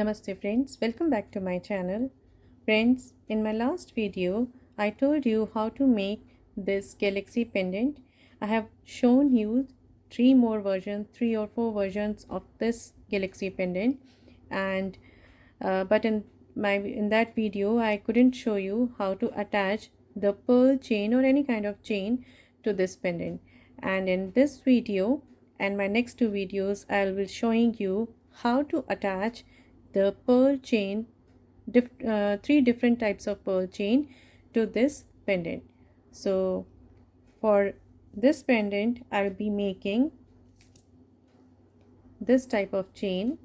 Namaste friends, welcome back to my channel. Friends, in my last video, I told you how to make this galaxy pendant. I have shown you three or four versions of this galaxy pendant, and but in that video, I couldn't show you how to attach the pearl chain or any kind of chain to this pendant. And in this video and my next two videos, I will be showing you how to attach the pearl chain, three different types of pearl chain to this pendant. So for this pendant, I'll be making this type of chain.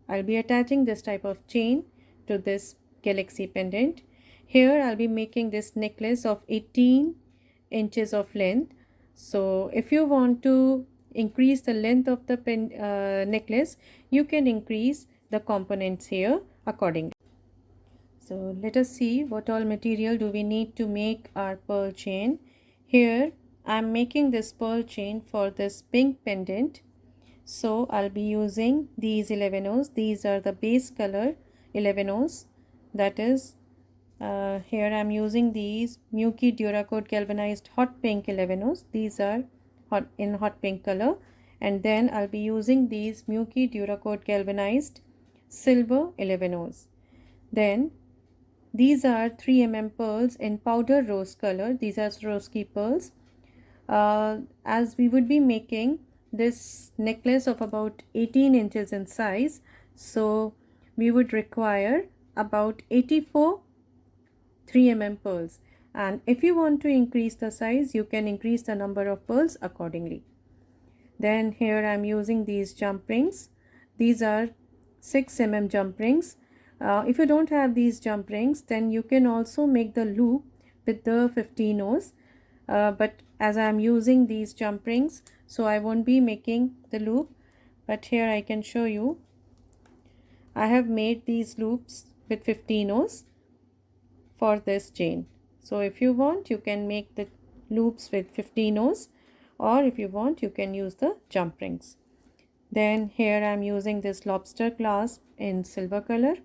I'll be attaching this type of chain to this galaxy pendant. Here I'll be making this necklace of 18 inches of length. So if you want to increase the length of the necklace, you can increase the components here accordingly. So let us see what all material do we need to make our pearl chain. Here I'm making this pearl chain for this pink pendant. So I'll be using these 11 O's. These are the base color 11 O's. That is, here I'm using these Miyuki Duracoat Galvanized Hot Pink 11 O's. These are in hot pink color. And then I'll be using these Miyuki Duracoat Galvanized Silver 11 O's. Then these are 3 mm pearls in powder rose color. These are Swarovski pearls. As we would be making this necklace of about 18 inches in size, so we would require about 84 3 mm pearls, and if you want to increase the size, you can increase the number of pearls accordingly. Then here I am using these jump rings. These are 6 mm jump rings. If you don't have these jump rings, then you can also make the loop with the 15 O's. But as I am using these jump rings, so I won't be making the loop, but here I can show you. I have made these loops with 15 O's for this chain. So if you want, you can make the loops with 15 O's, or if you want, you can use the jump rings. Then here I am using this lobster clasp in silver color.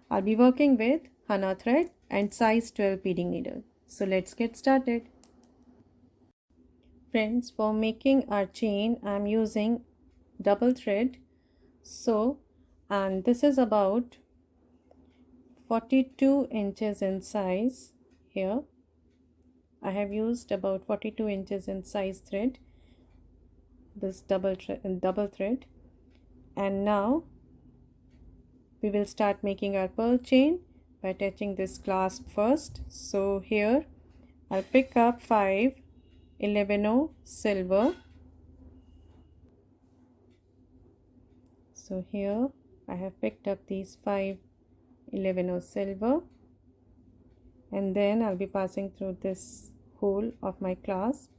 I'll be working with Hana thread and size 12 beading needle. So let's get started. Friends, for making our chain, I'm using double thread. So, and this is about 42 inches in size. Here I have used about 42 inches in size thread, this double thread. And now we will start making our pearl chain by attaching this clasp first. So here I'll pick up 5 11O silver. So here I have picked up these 5 11O silver, and then I'll be passing through this hole of my clasp.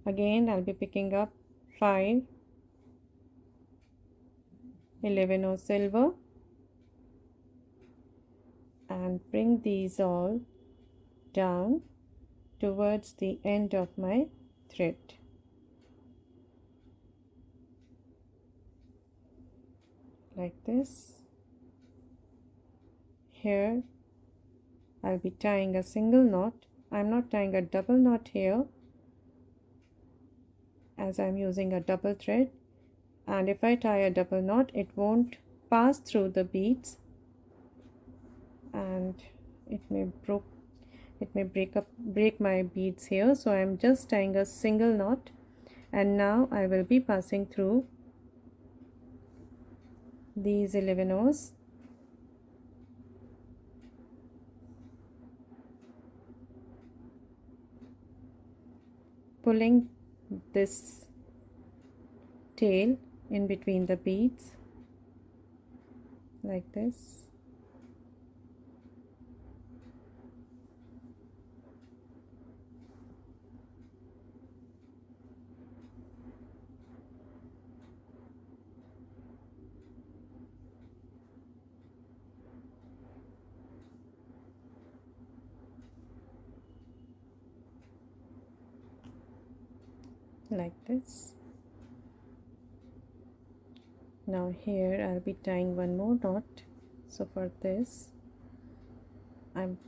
Again I'll be picking up 5 11O silver and bring these all down towards the end of my thread. Like this. Here I'll be tying a single knot. I'm not tying a double knot here, as I'm using a double thread, and if I tie a double knot, it won't pass through the beads and it may break my beads here. So I'm just tying a single knot, and now I will be passing through these 11 O's. Pulling this tail in between the beads like this. Like this. Now here I'll be tying one more knot. So for this I'm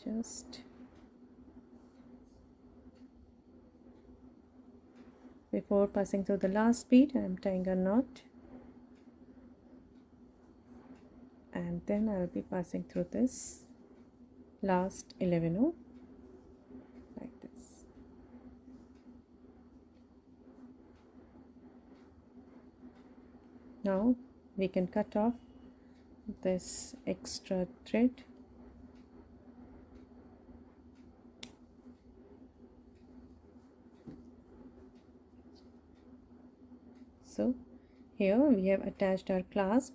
just before passing through the last bead, I'm tying a knot, and then I'll be passing through this last 11 row like this. Now we can cut off this extra thread. So here we have attached our clasp.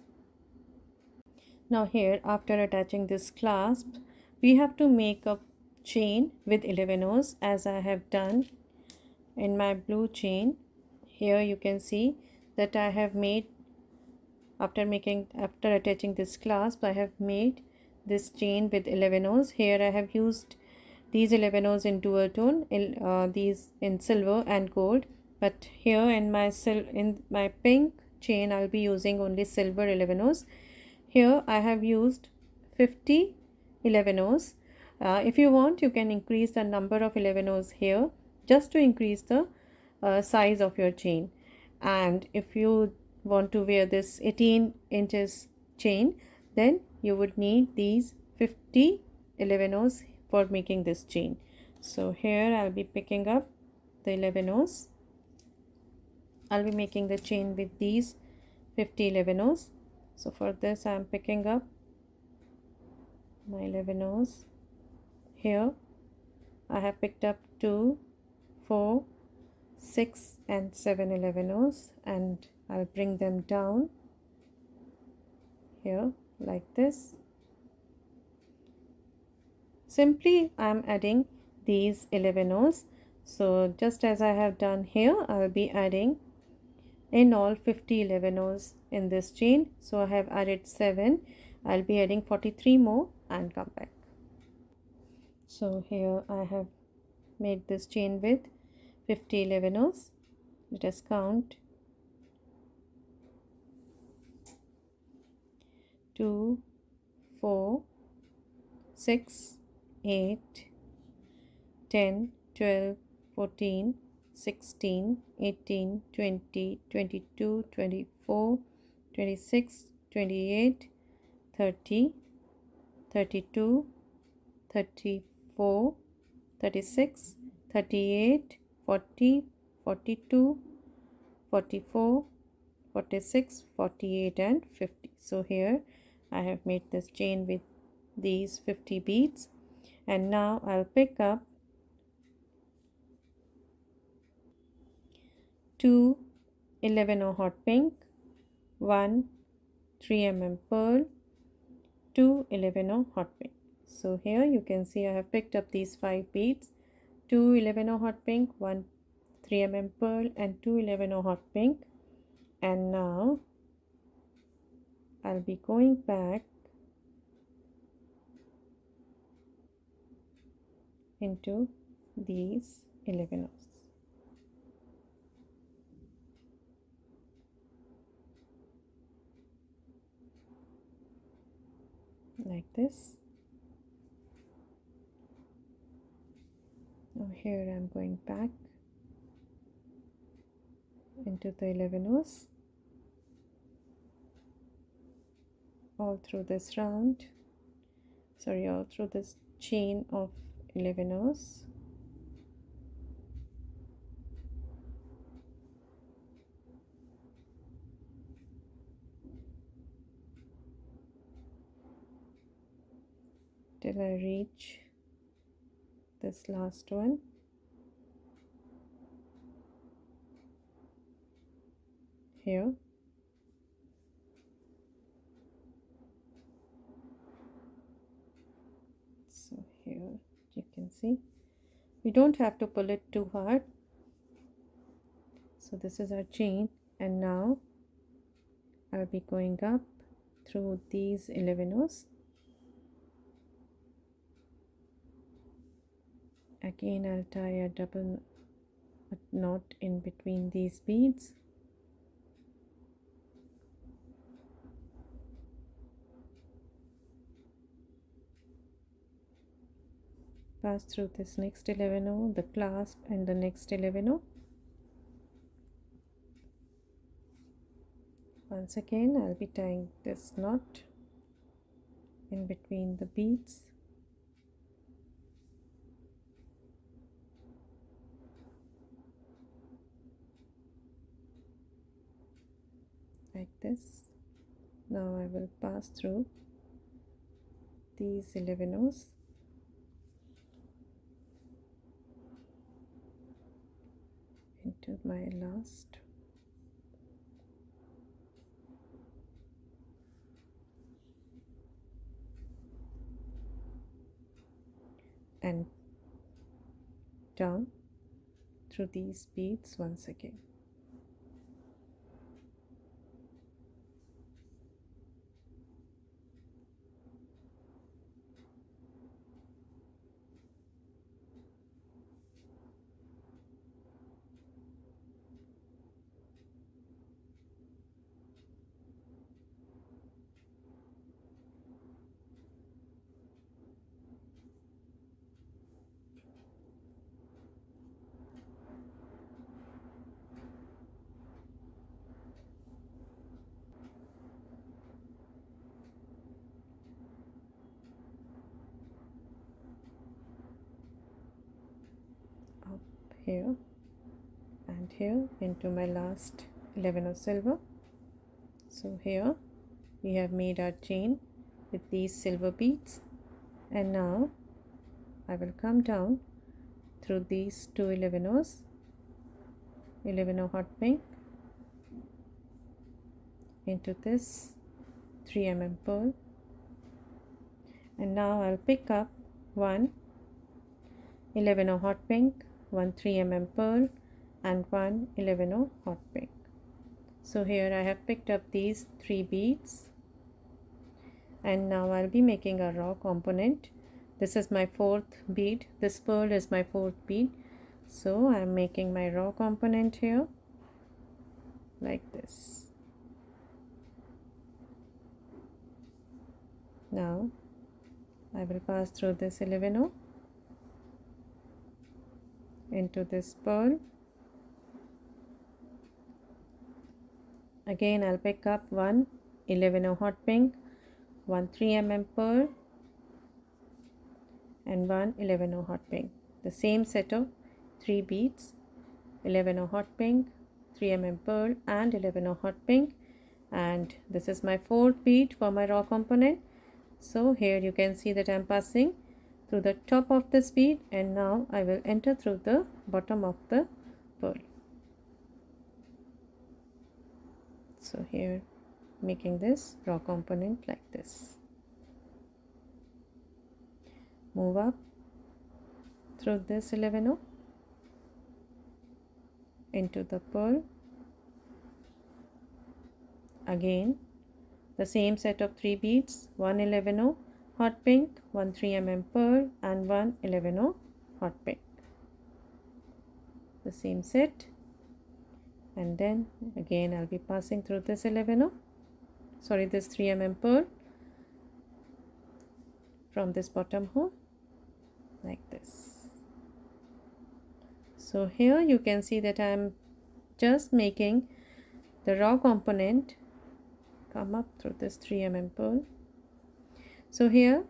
Now here, after attaching this clasp, we have to make a chain with 11 rows as I have done in my blue chain. Here you can see that I have made, after attaching this clasp, I have made this chain with 11 rows. Here I have used these 11 rows in dual tone, these in silver and gold, but here in my pink chain I'll be using only silver 11 rows. Here I have used 50 11 rows. If you want, you can increase the number of 11 rows here just to increase the size of your chain. And if you want to wear this 18 inches chain, then you would need these 50 11 rows for making this chain. So here I'll be picking up the 11 rows. I'll be making the chain with these 50 11 rows. So for this I am picking up my 11 rows. Here I have picked up 2, 4, 6 and 7 11 rows, and I'll bring them down here like this. Simply I am adding these 11 rows. So just as I have done here, I will be adding in all 50 11 rows in this chain. So I have added 7. I'll be adding 43 more and come back. So here I have made this chain with 50 11 rows. Let us count. 2, 4, 6, 8, 10, 12, 14, 16, 18, 20, 22, 24, 26, 28, 30, 32, 34, 36, 38, 40, 42, 44, 46, 48 and 50. So here I have made this chain with these 50 beads, and now I'll pick up 2 11 hot pink, 1 3 pearl, 2 11 hot pink. So here you can see I have picked up these 5 beads, 2 11 hot pink, 1 3 pearl and 2 11 hot pink. And now I'll be going back into these 11 rows. Like this. Now here I'm going back into the 11 rows all through this round, all through this chain of 11 rows. Till I reach this last one. Here. So here you can see we don't have to pull it too hard. So this is our chain, and now I'll be going up through these 11 rows. Again I'll tie a double a knot in between these beads. Pass through this next 11 row, the clasp and the next 11 row. Once again I'll be tying this knot in between the beads. Like this. Now I will pass through these 11 rows into my last. And down through these beads once again. Here and here into my last 11 of silver. So here we have made our chain with these silver beads, and now I will come down through these two 11 rows, 11 of hot pink, into this 3 mm pearl, and now I'll pick up one 11 of hot pink, one 3 mm pearl, and one 11 of hot pink. So here I have picked up these 3 beads, and now I'll be making a raw component. This is my 4th bead, this pearl is my 4th bead, so I'm making my raw component here like this. Now I will pass through this 11 into this pearl. Again I'll pick up one 11 of hot pink, one 3 mm pearl, and one 11 of hot pink. The same set of 3 beads, 11 of hot pink, 3 mm pearl, and 11 of hot pink. And this is my 4th bead for my raw component. So here you can see that I'm passing through the top of this bead, and now I will enter through the bottom of the pearl. So here making this raw component like this. Move up through this 11 into the pearl. Again the same set of 3 beads, one 11 hot pink, one 3 mm pearl, and one 11 hot pink. The same set, and then again I'll be passing through this this 3 mm pearl from this bottom hole like this. So here you can see that I'm just making the raw component come up through this 3 mm pearl. So here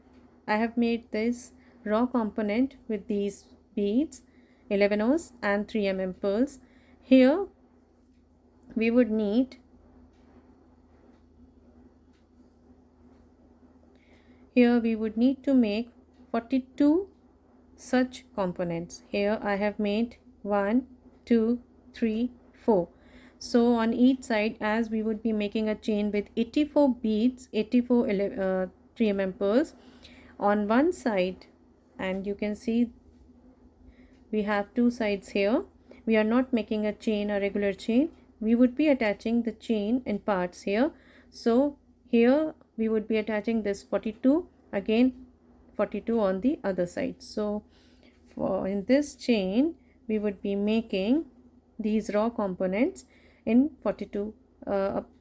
I have made this raw component with these beads, 11 O's and 3 mm pearls. Here we would need to make 42 such components. Here I have made 1, 2, 3, 4. So on each side, as we would be making a chain with 84 beads, 84 3 mm pearls on one side, and you can see we have two sides here. We are not making a chain, a regular chain. We would be attaching the chain in parts here. So here we would be attaching this 42, again 42 on the other side. So in this chain we would be making these raw components in 42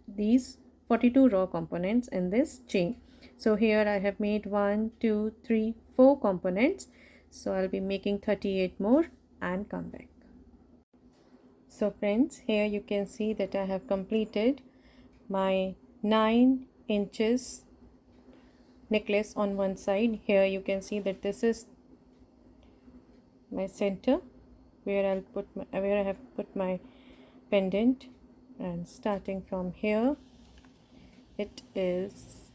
these 42 raw components in this chain. So here I have made 1 2 3 4 components, so I'll be making 38 more and come back. So friends, here you can see that I have completed my 9 inches necklace on one side. Here you can see that this is my center where I have put my pendant, and starting from here it is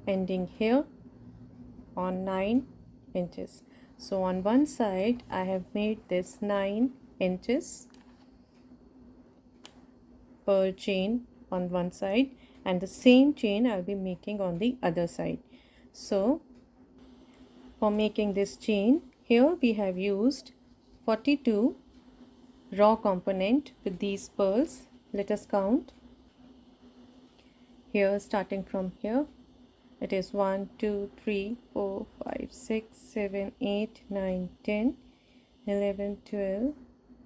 ending here on 9 inches. So on one side I have made this 9 inches pearl chain on one side, and the same chain I'll be making on the other side. So for making this chain, here we have used 42 raw component with these pearls. Let us count. Here, starting from here, it is 1 2 3 4 5 6 7 8 9 10 11 12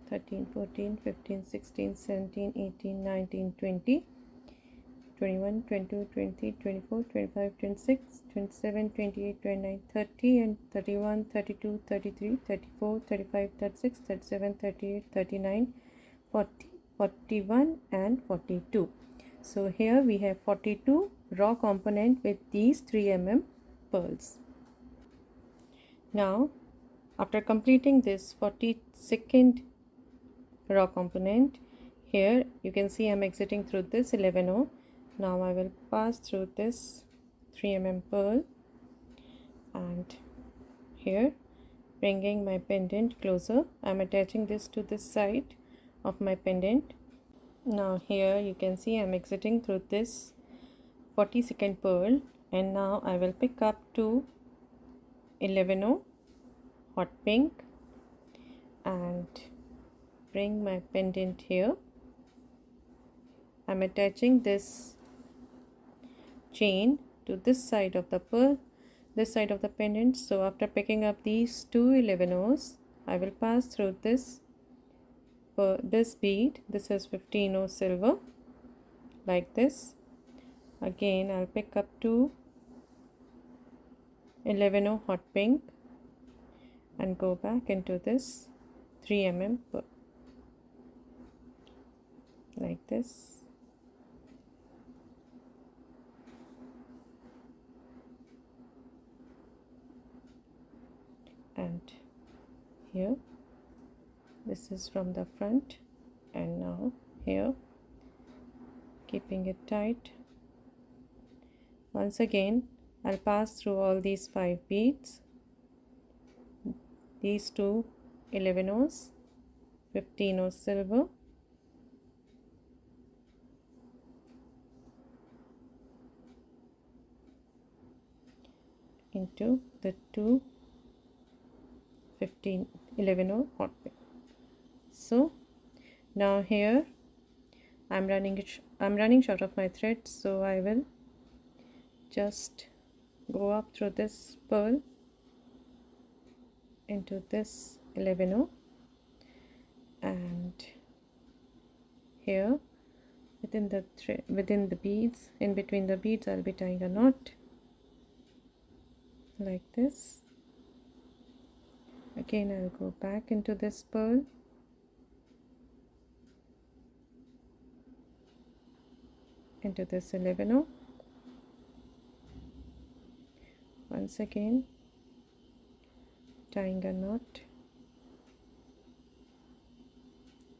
13 14 15 16 17 18 19 20 21 22 23 24 25 26 27 28 29 30 and 31 32 33 34 35 36 37 38 39 40 41 and 42. So here we have 42 raw component with these 3 mm pearls. Now after completing this 42nd raw component, here you can see I'm exiting through this 11O. Now I will pass through this 3 mm pearl and here bringing my pendant closer. I'm attaching this to this side of my pendant. Now here you can see I'm exiting through this 42nd pearl, and now I will pick up to 11O hot pink and bring my pendant here. I'm attaching this chain to this side of the pearl, this side of the pendant. So after picking up these two 11Os, I will pass through this bead. This is 15O silver, like this. Again I'll pick up two 11O hot pink and go back into this 3 mm pearl, like this. And here this is from the front, and now here keeping it tight. Once again I'll pass through all these 5 beads, these two 11Os, 15O silver, into the two 11O hot pink. So now here I'm running short of my thread, so I will just go up through this pearl into this 11O, and here within the beads, in between the beads, I'll be tying a knot like this. Again I'll go back into this pearl, into this 11O. Once again tying a knot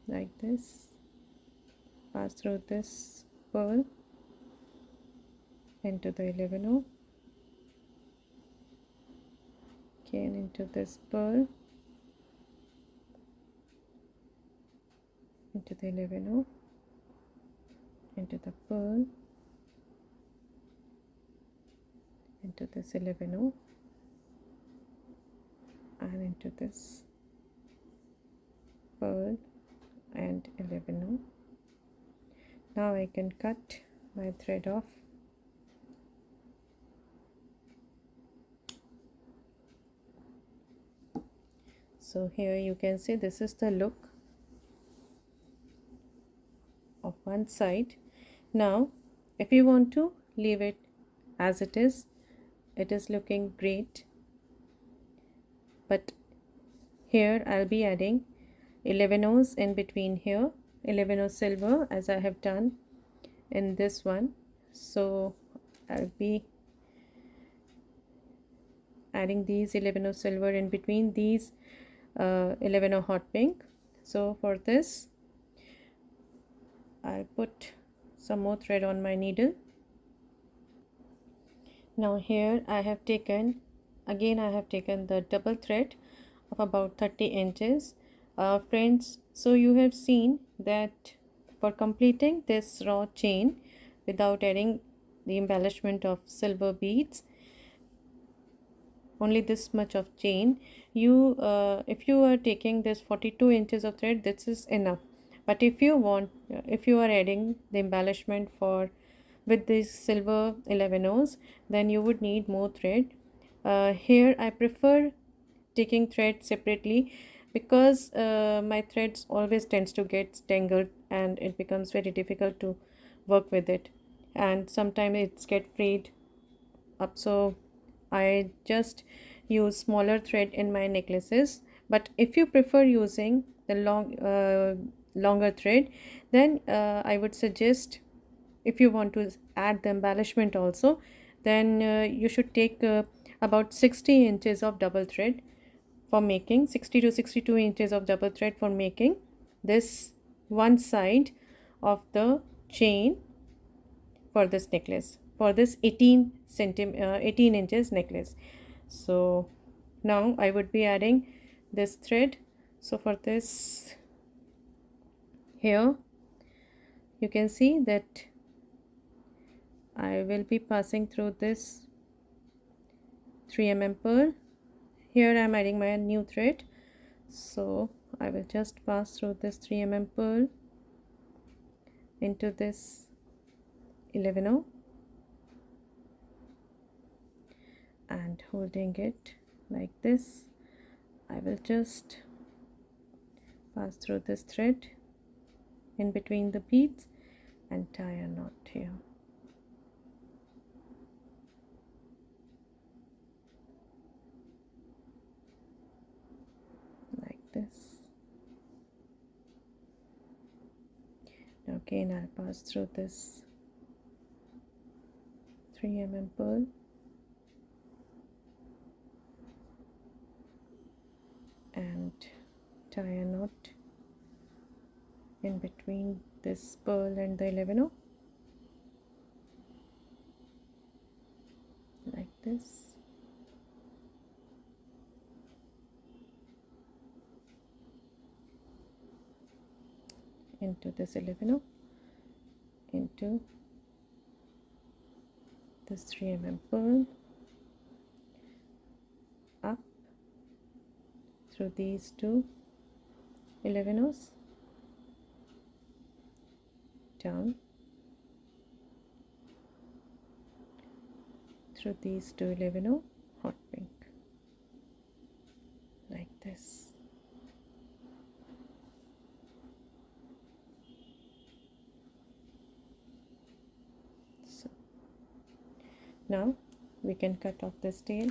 like this, pass through this pearl into the 11O, again into this pearl, into the 11O, into the pearl, into this 11O, and into this pearl and 11O. Now I can cut my thread off. So here you can see this is the look of one side. Now if you want to leave it as it is looking great, but here I'll be adding 11 O's in between here, 11 O silver as I have done in this one. So I'll be adding these 11 O silver in between these 11 O hot pink. So for this I'll put some more thread on my needle. Now here I have taken the double thread of about 30 inches. Friends, so you have seen that for completing this raw chain without adding the embellishment of silver beads, only this much of chain, you if you are taking this 42 inches of thread, this is enough. But if you are adding the embellishment for with these silver 11 O's, then you would need more thread. Here I prefer taking thread separately because my threads always tends to get tangled and it becomes very difficult to work with it, and sometimes it's get frayed up. So I just use smaller thread in my necklaces. But if you prefer using the longer thread, then I would suggest, if you want to add the embellishment also, then you should take about 60 inches of double thread for making 60 to 62 inches of double thread for making this one side of the chain for this necklace, for this 18 inches necklace. So now I would be adding this thread. So for this, here you can see that I will be passing through this 3 mm pearl. Here I am adding my new thread, so I will just pass through this 3 mm pearl into this 11 O and holding it like this, I will just pass through this thread in between the beads and tie a knot here. Like this. Now again I'll pass through this 3 mm pearl and tie a knot in between this pearl and the 11 O, like this. Into this 11 O, into this 3 mm pearl, up through these two 11 O's, down through these two 11 O hot pink, like this. So now we can cut off this tail.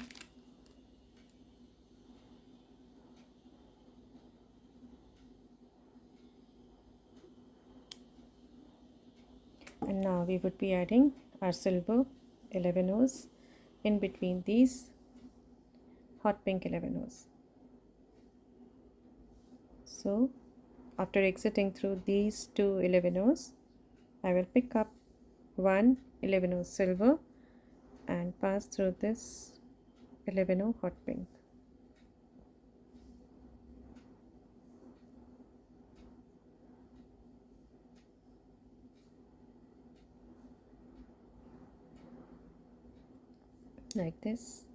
And now we would be adding our silver 11 O's in between these hot pink 11 O's. So after exiting through these two 11 O's, I will pick up one 11 O silver and pass through this 11 O hot pink. Like this.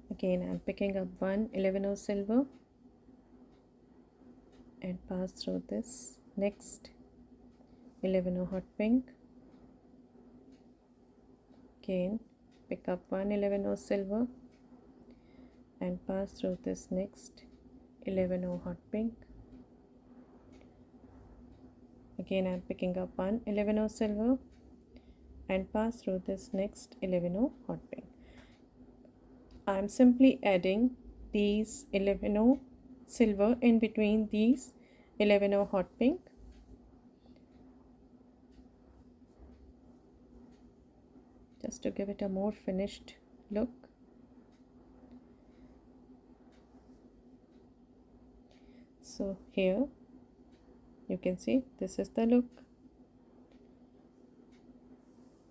Again I am picking up one 11 O silver and pass through this next 11 O hot pink. Again pick up one 11 O silver and pass through this next 11 hot pink. Again I'm picking up one 11 silver and pass through this next 11 hot pink. I'm simply adding these 11 silver in between these 11 hot pink. Just to give it a more finished look. So here you can see this is the look.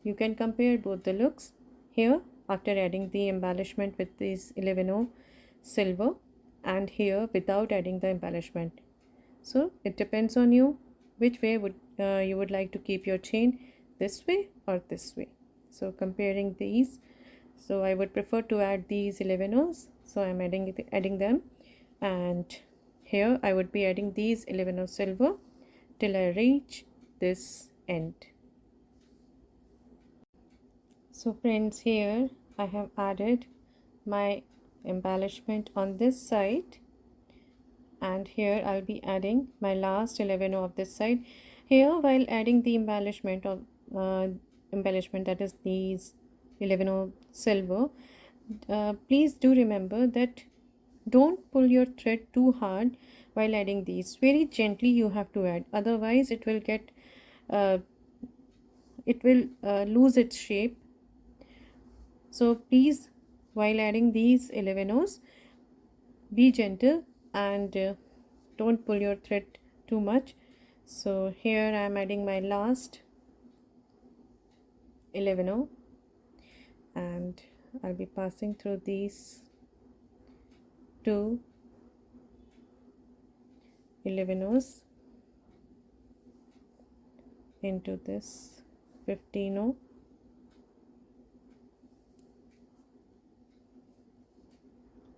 You can compare both the looks here after adding the embellishment with this 11 silver and here without adding the embellishment. So it depends on you which way you would like to keep your chain, this way or this way. So comparing these, so I would prefer to add these 11s, so I'm adding them, and here I would be adding these 11 silver till I reach this end. So friends, here I have added my embellishment on this side, and here I'll be adding my last 11 of this side. Here while adding the embellishment that is these 11 silver, please do remember that don't pull your thread too hard while adding these. Very gently you have to add, otherwise it will lose its shape. So please, while adding these 11s, be gentle and don't pull your thread too much. So here I am adding my last 11 and I'll be passing through these two 11s into this 15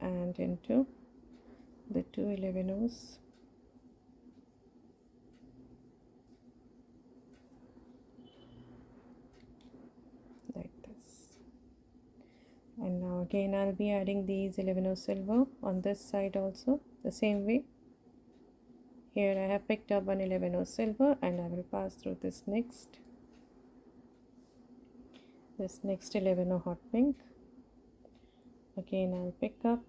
and into the two 11s like this. And now again I'll be adding these 11 silver on this side also the same way. Here I have picked up one 11 silver and I will pass through this next 11 hot pink. Again I'll pick up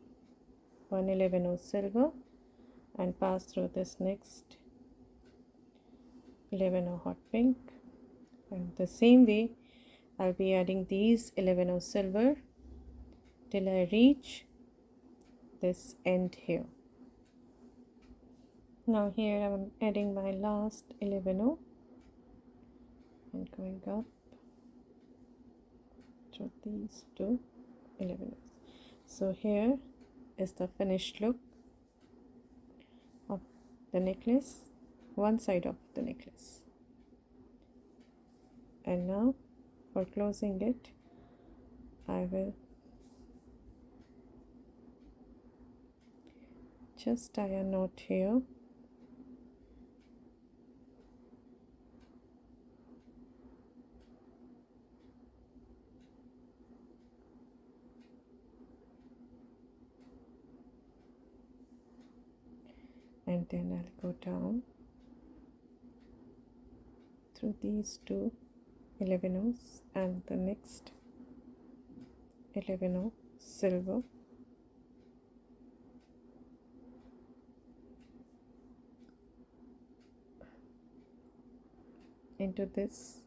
one 11 silver and pass through this next 11 hot pink, and the same way I'll be adding these 11 silver till I reach this end here. Now here I'm adding my last 11 and going up through these two 11s. So here is the finished look of the necklace, one side of the necklace. And now for closing it, I will just tie a knot here. And then I'll go down through these two 11s and the next 11 silver into this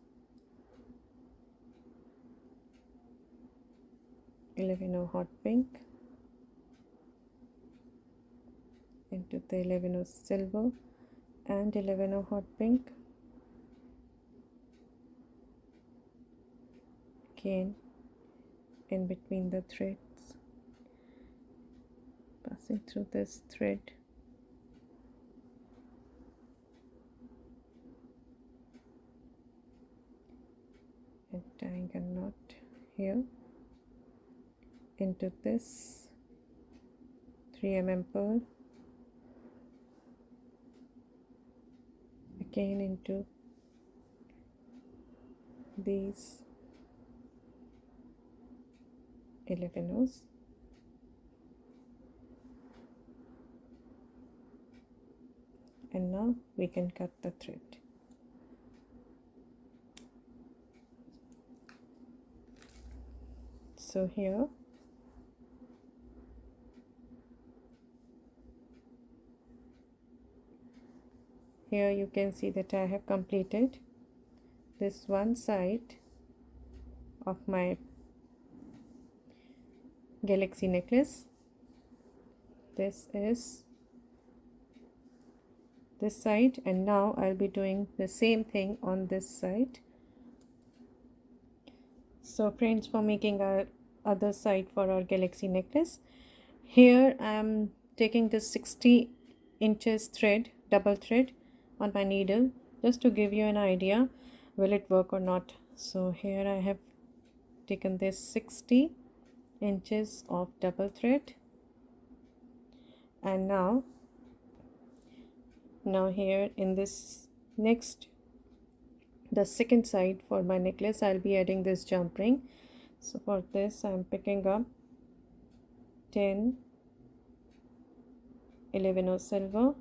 11 hot pink, into the 11 silver and 11 hot pink, again in between the threads, passing through this thread and tying a knot here into this 3 pearl, again into these 11 O's, and now we can cut the thread. So here you can see that I have completed this one side of my galaxy necklace. This is this side, and now I'll be doing the same thing on this side. So friends, for making our other side for our galaxy necklace, here I am taking this 60 inches thread, double thread on my needle, just to give you an idea will it work or not. So here I have taken this 60 inches of double thread, and now here in this next, the second side for my necklace, I'll be adding this jump ring. So for this I'm picking up 10 11 of silver,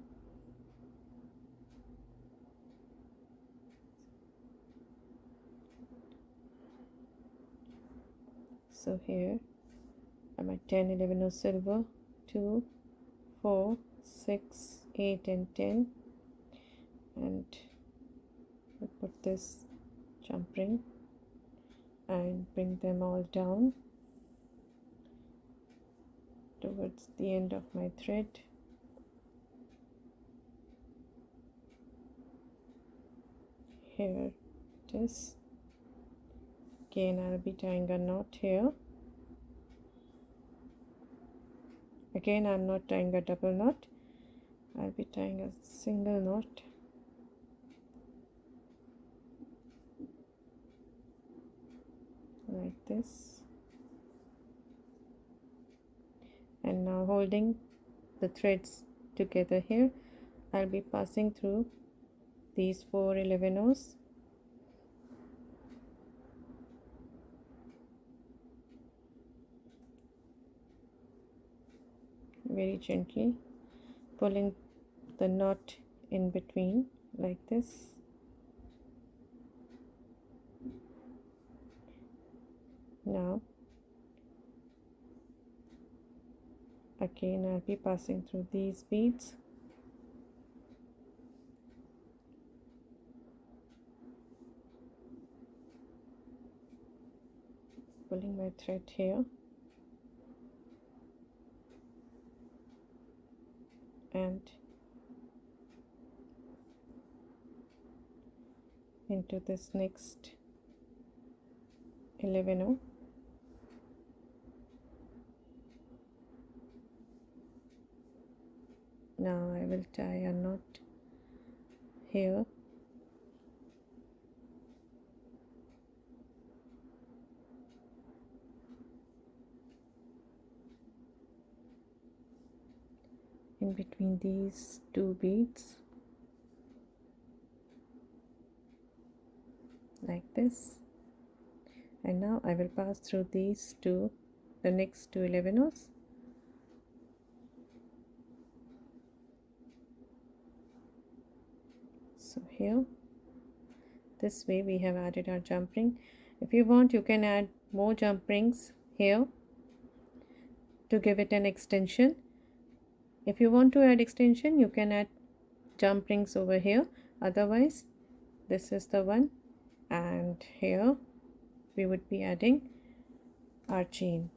so here I'm at 10 11 of silver, 2 4 6 8 and 10, and I put this jump ring and bring them all down towards the end of my thread. Here it is. Again I'll be tying a knot here. Again I'm not tying a double knot, I'll be tying a single knot. Like this, and now holding the threads together here, I'll be passing through these 4 11-ohs very gently, pulling the knot in between like this. Now again I'll be passing through these beads, pulling my thread here and into this next 11-oh. Now I will tie a knot here, in between these two beads like this, and now I will pass through these two, the next two 11-ohs. So here, this way we have added our jump ring. If you want, you can add more jump rings here to give it an extension. If you want to add extension, you can add jump rings over here. Otherwise, this is the one, and here we would be adding our chain.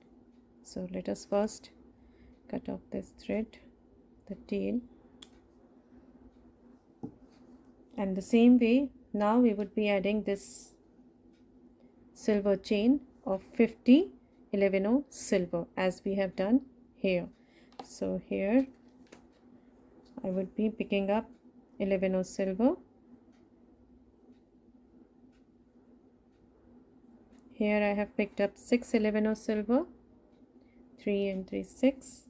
So let us first cut off this thread, the tail, and the same way now we would be adding this silver chain of 50 11-oh silver as we have done here. So here I would be picking up 11-oh silver. Here I have picked up 6 11-oh silver, 3 and 3 6,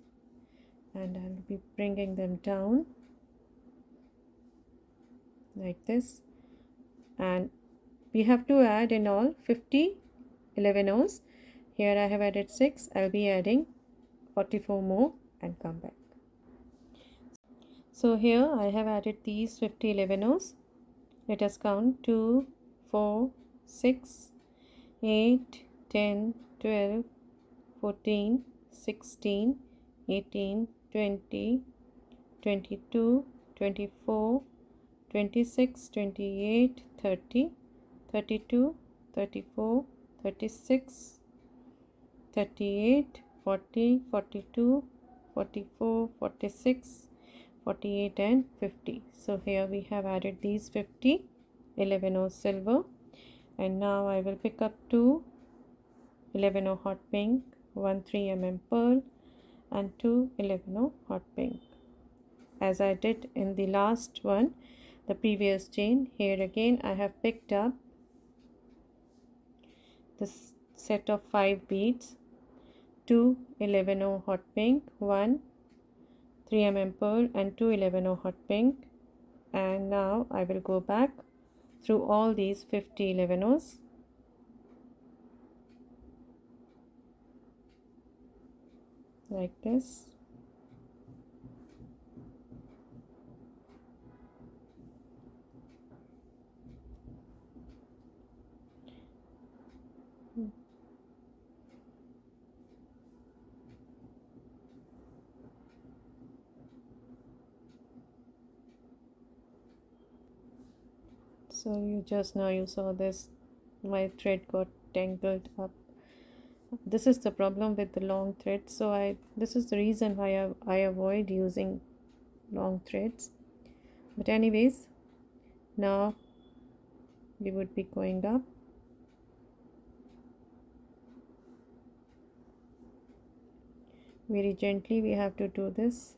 and I'll be bringing them down like this, and we have to add in all 50 11-ohs. Here I have added 6, I'll be adding 44 more and come back. So here I have added these 50 levanos. Let us count 2, 4, 6, 8, 10, 12, 14, 16, 18, 20, 22, 24, 26, 28, 30, 32, 34, 36, 38, 40, 42, 44, 46, 48 and 50. So here we have added these 50 11 silver, and now I will pick up 2 11 hot pink, 1 3 pearl and 2 11 hot pink, as I did in the last one, the previous chain. Here again I have picked up this set of 5 beads, 2 11 hot pink, 1 3 pearl and 2 11 hot pink, and now I will go back through all these 50 11s like this. So you just now you saw this, my thread got tangled up. This is the problem with the long threads, so this is the reason why I avoid using long threads. But anyways, now we would be going up. Very gently we have to do this.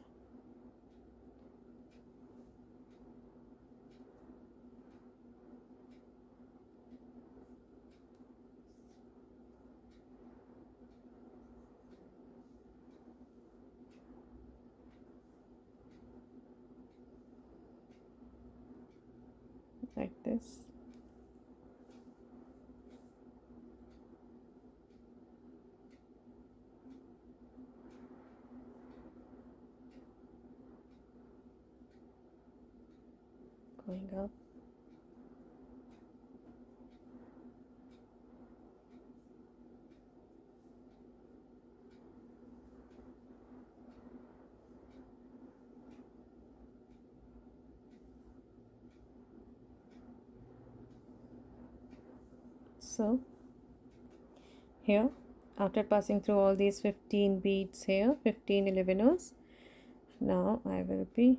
Like this. Going up. So here, after passing through all these 15 beads here, 15 11s, now I will be,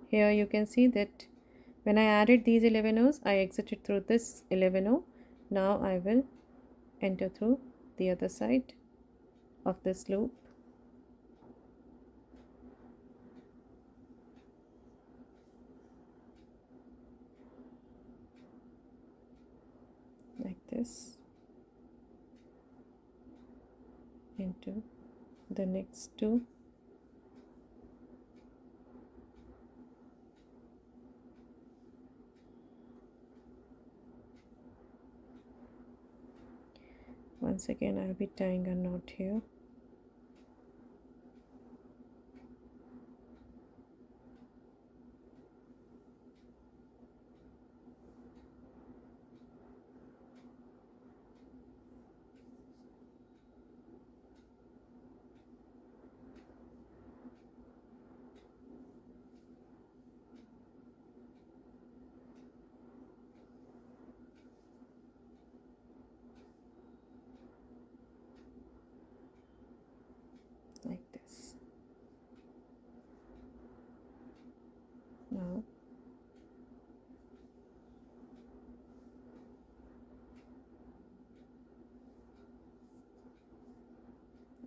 here you can see that when I added these 11 I exited through this 11. Now I will enter through the other side of this loop. Like this, into the next two. Once again I'll be tying a knot here. Like this. Now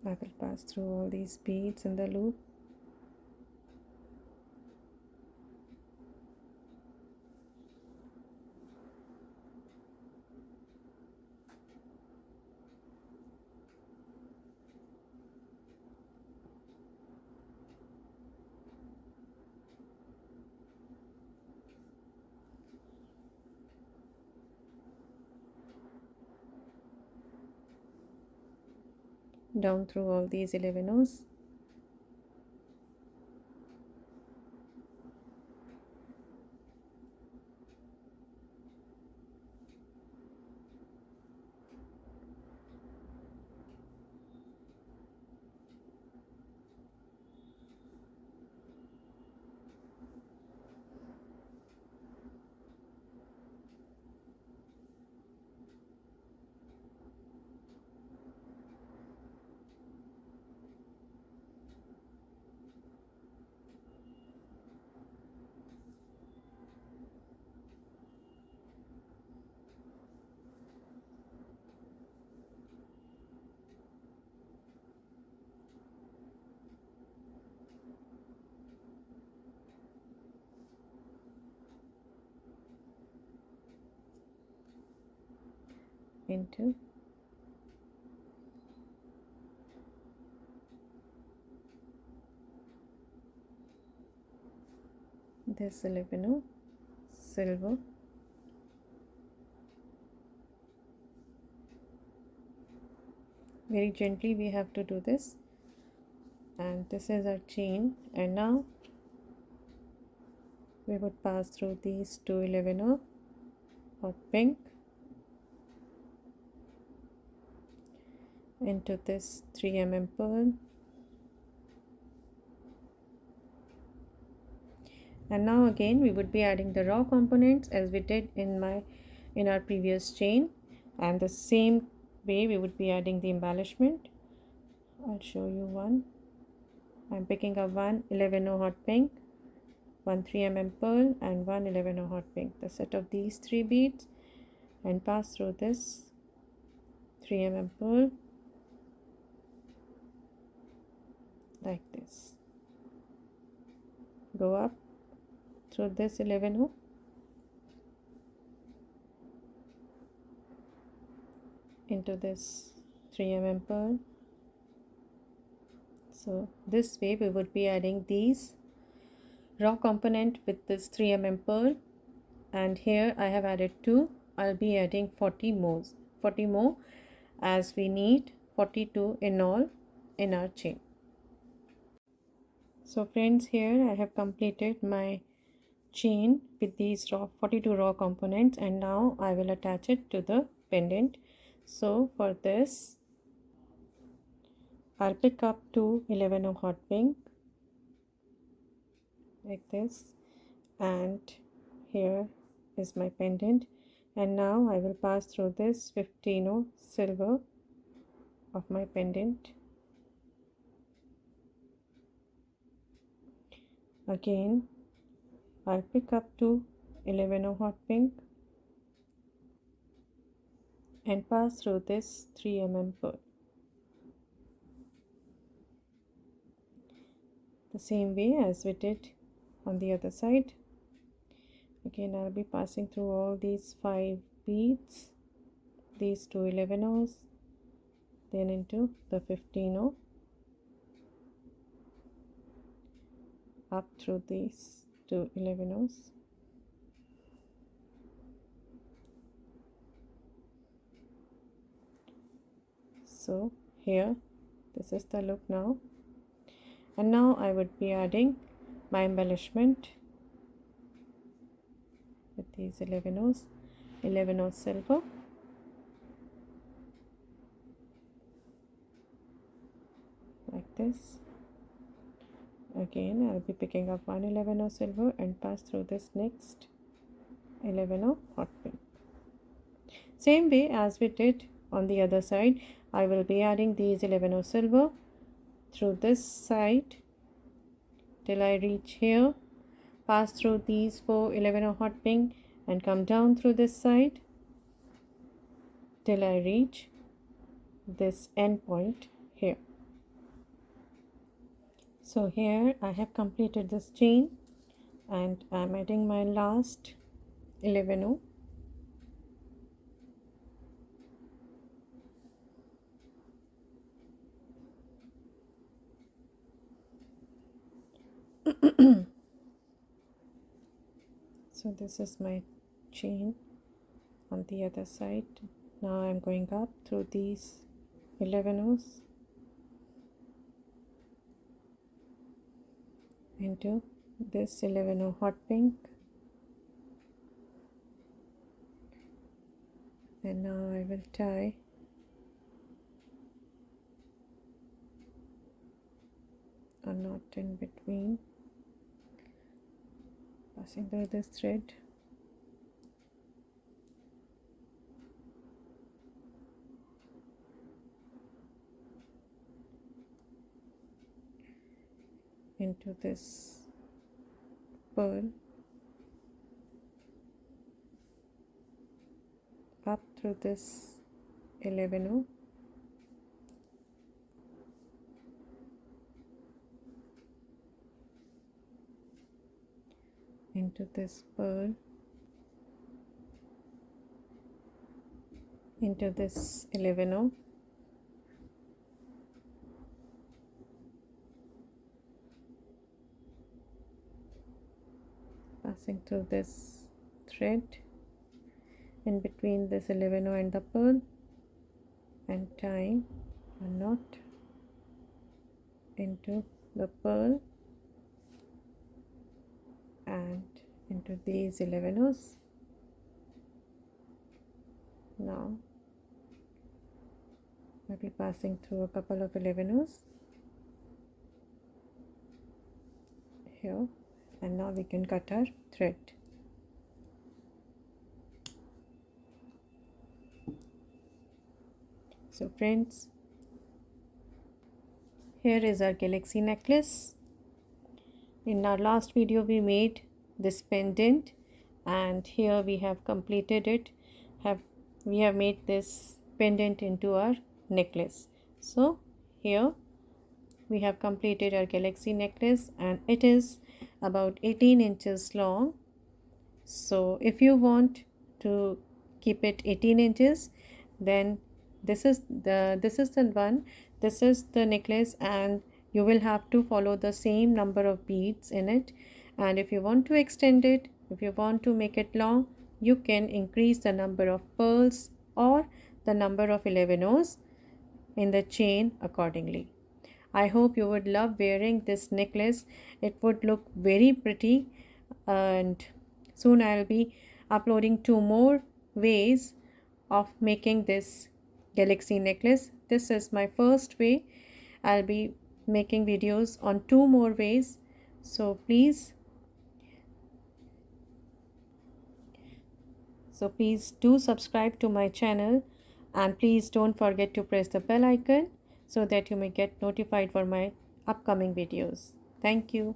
I will pass through all these beads in the loop. Down through all these 11 O's. into this 11 silver, very gently we have to do this, and this is our chain. And now we would pass through these two 11 hot pink into this 3 pearl, and now again we would be adding the raw components as we did in our previous chain, and the same way we would be adding the embellishment. I'll show you one. I'm picking up one 11 hot pink, one 3 pearl, and one 11 hot pink, the set of these 3 beads, and pass through this 3 pearl like this. Go up through this 11 into this 3 pearl. So this way we would be adding these raw component with this 3 pearl, and here I have added 2. I'll be adding 40 more, as we need 42 in all in our chain. So friends, here I have completed my chain with these 42 raw components, and now I will attach it to the pendant. So for this I'll pick up two 11 hot pink like this, and here is my pendant, and now I will pass through this 15 silver of my pendant. Again I'll pick up two 11 hot pink and pass through this 3 pearl. The same way as we did on the other side. Again I'll be passing through all these 5 beads, these two 11 then into the 15 up through these two 11 So here this is the look now, and now I would be adding my embellishment with these 11 silver, like this. Again I'll be picking up one 11 silver and pass through this next 11 hot pink. Same way as we did on the other side, I will be adding these 11 silver through this side till I reach here, pass through these 4 11 hot pink and come down through this side till I reach this end point here. So here I have completed this chain, and I'm adding my last 11 so this is my chain on the other side. Now I'm going up through these 11 into this 11 hot pink, and now I will tie a knot in between, passing through this thread. Into this pearl, up through this 11 into this pearl, into this 11 passing through this thread in between this 11 and the pearl and tying a knot into the pearl and into these 11s. Now I'll be passing through a couple of 11s here, and now we can cut our thread. So friends, here is our galaxy necklace. In our last video we made this pendant, and here we have completed it. We have made this pendant into our necklace. So here we have completed our galaxy necklace, and it is about 18 inches long. So if you want to keep it 18 inches, then this is the necklace, and you will have to follow the same number of beads in it. And if you want to extend it, if you want to make it long, you can increase the number of pearls or the number of 11 in the chain accordingly. I hope you would love wearing this necklace. It would look very pretty, and soon I'll be uploading 2 more ways of making this galaxy necklace. This is my first way. I'll be making videos on 2 more ways. So please do subscribe to my channel, and please don't forget to press the bell icon so that you may get notified for my upcoming videos. Thank you.